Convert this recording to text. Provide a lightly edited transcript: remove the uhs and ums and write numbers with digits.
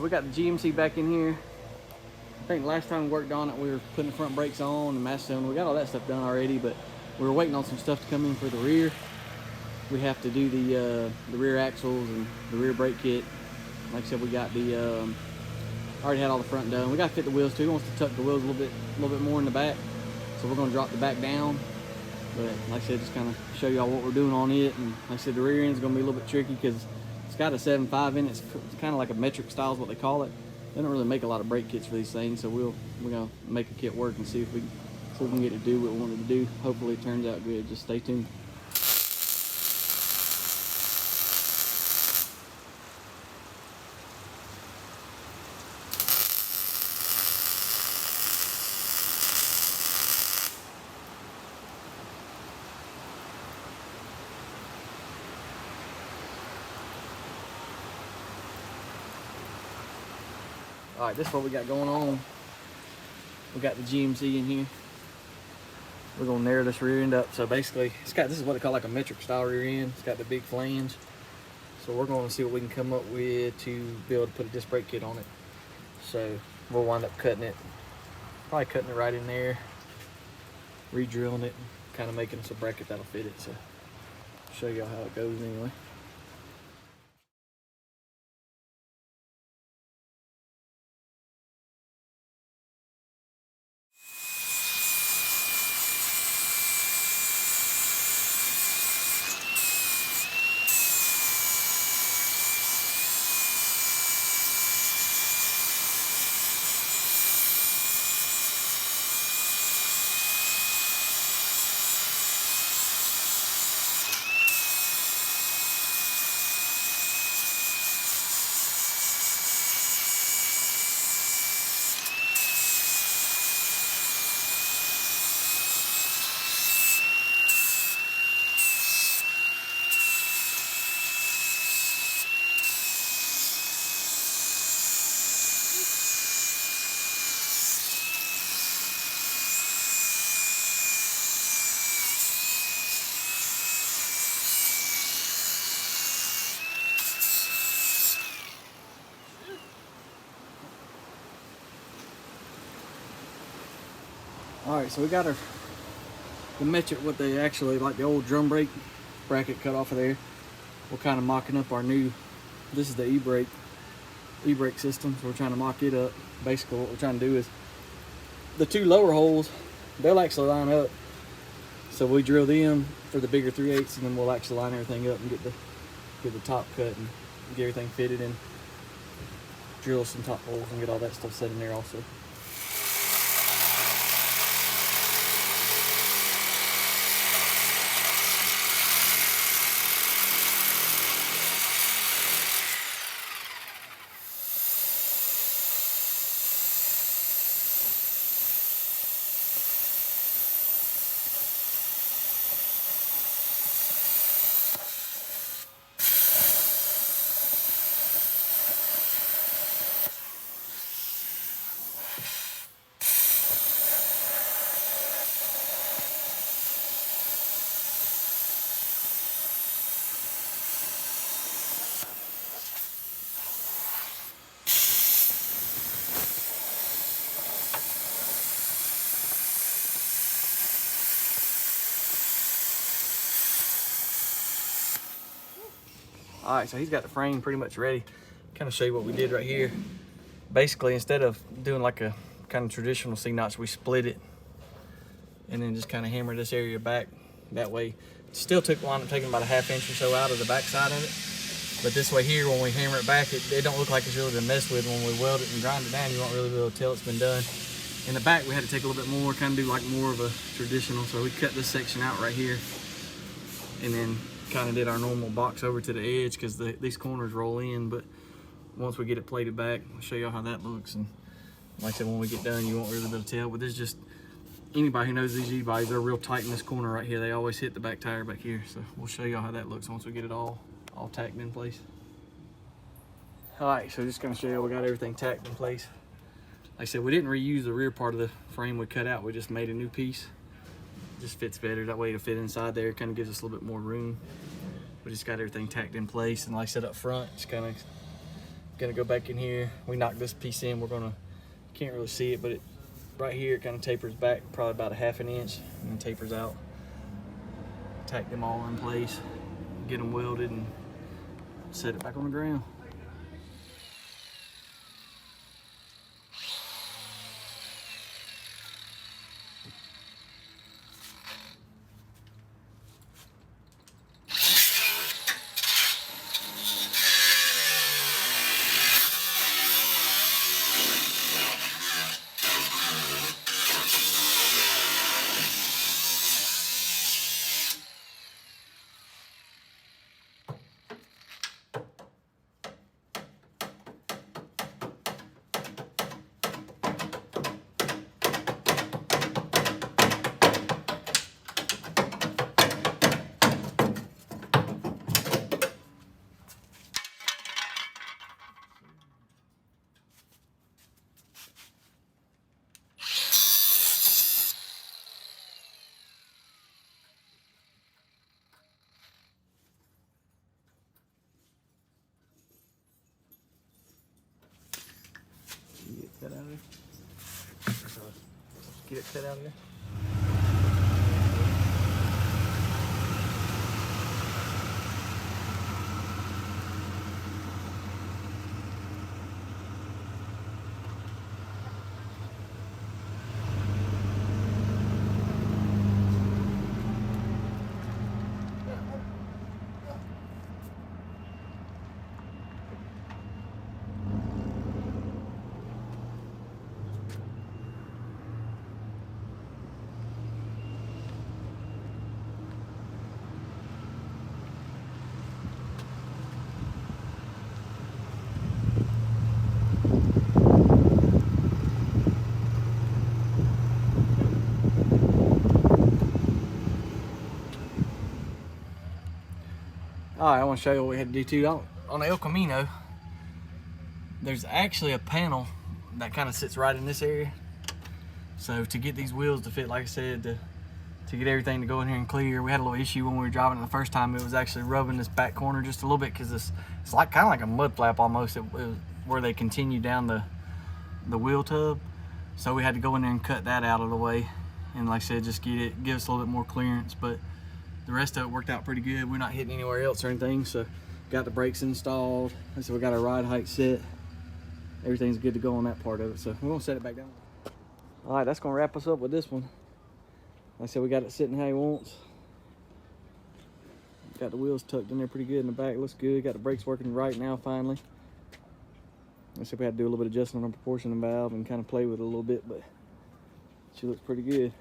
we got the GMC back in here. I think last time we worked on it, we were putting the front brakes on and mass cylinder. We got all that stuff done already, but we were waiting on some stuff to come in for the rear. We have to do the rear axles and the rear brake kit. Like I said, we got the already had all the front done. We got to fit the wheels too. He wants to tuck the wheels a little bit more in the back, so we're going to drop the back down. But like I said, just kind of show y'all what we're doing on it. And like I said, the rear end is going to be a little bit tricky because it's got a 7.5 in it. It's kind of like a metric style is what they call it. They don't really make a lot of brake kits for these things, so we're going to make a kit work and see if we can get it to do what we want it to do. Hopefully it turns out good. Just stay tuned. All right, this is what we got going on. We got the GMC in here. We're gonna narrow this rear end up. So basically, this is what they call like a metric style rear end. It's got the big flange. So we're gonna see what we can come up with to be able to put a disc brake kit on it. So we'll wind up cutting it, probably cutting it right in there, re-drilling it, kind of making us a bracket that'll fit it. So I'll show y'all how it goes anyway. All right, so we got the metric, what they actually, like the old drum brake bracket cut off of there. We're kind of mocking up our new, this is the e-brake system, so we're trying to mock it up. Basically what we're trying to do is, the two lower holes, they'll actually line up. So we drill them for the bigger 3/8, and then we'll actually line everything up and get the top cut and get everything fitted and drill some top holes and get all that stuff set in there also. All right, so he's got the frame pretty much ready. Kind of show you what we did right here. Basically, instead of doing like a kind of traditional C-notch, we split it and then just kind of hammer this area back. That way, it still wound up taking about a 1/2 inch or so out of the back side of it. But this way here, when we hammer it back, it don't look like it's really been messed with. When we weld it and grind it down, you won't really be able to tell it's been done. In the back, we had to take a little bit more, kind of do like more of a traditional. So we cut this section out right here and then kind of did our normal box over to the edge because these corners roll in. But once we get it plated back, I'll show y'all how that looks. And like I said, when we get done, you won't really be able to tell. But this is just, anybody who knows these e-bikes, they're real tight in this corner right here. They always hit the back tire back here. So we'll show y'all how that looks once we get it all tacked in place. All right, so just gonna show you we got everything tacked in place. Like I said, we didn't reuse the rear part of the frame we cut out. We just made a new piece. Just fits better that way to fit inside there. Kind of gives us a little bit more room. We just got everything tacked in place, and like I said up front, it's kind of Gonna go back in here. We knocked this piece in. Can't really see it, but right here it kind of tapers back probably about a ½ inch and then tapers out. Tack them all in place, get them welded, and set it back on the ground. Get out of there. Get it cut out of there. Alright, I want to show you what we had to do too. On the El Camino, there's actually a panel that kind of sits right in this area. So to get these wheels to fit, like I said, to get everything to go in here and clear, we had a little issue when we were driving it the first time. It was actually rubbing this back corner just a little bit because it's like kind of like a mud flap almost. It was where they continue down the wheel tub. So we had to go in there and cut that out of the way. And like I said, just give us a little bit more clearance. But the rest of it worked out pretty good. We're not hitting anywhere else or anything. So got the brakes installed. Like I said, we got our ride height set. Everything's good to go on that part of it. So we're gonna set it back down. All right, that's gonna wrap us up with this one. Like I said, we got it sitting how he wants. Got the wheels tucked in there pretty good in the back. Looks good. Got the brakes working right now finally. Like I said, we had to do a little bit of adjustment on the proportion valve and kind of play with it a little bit, but she looks pretty good.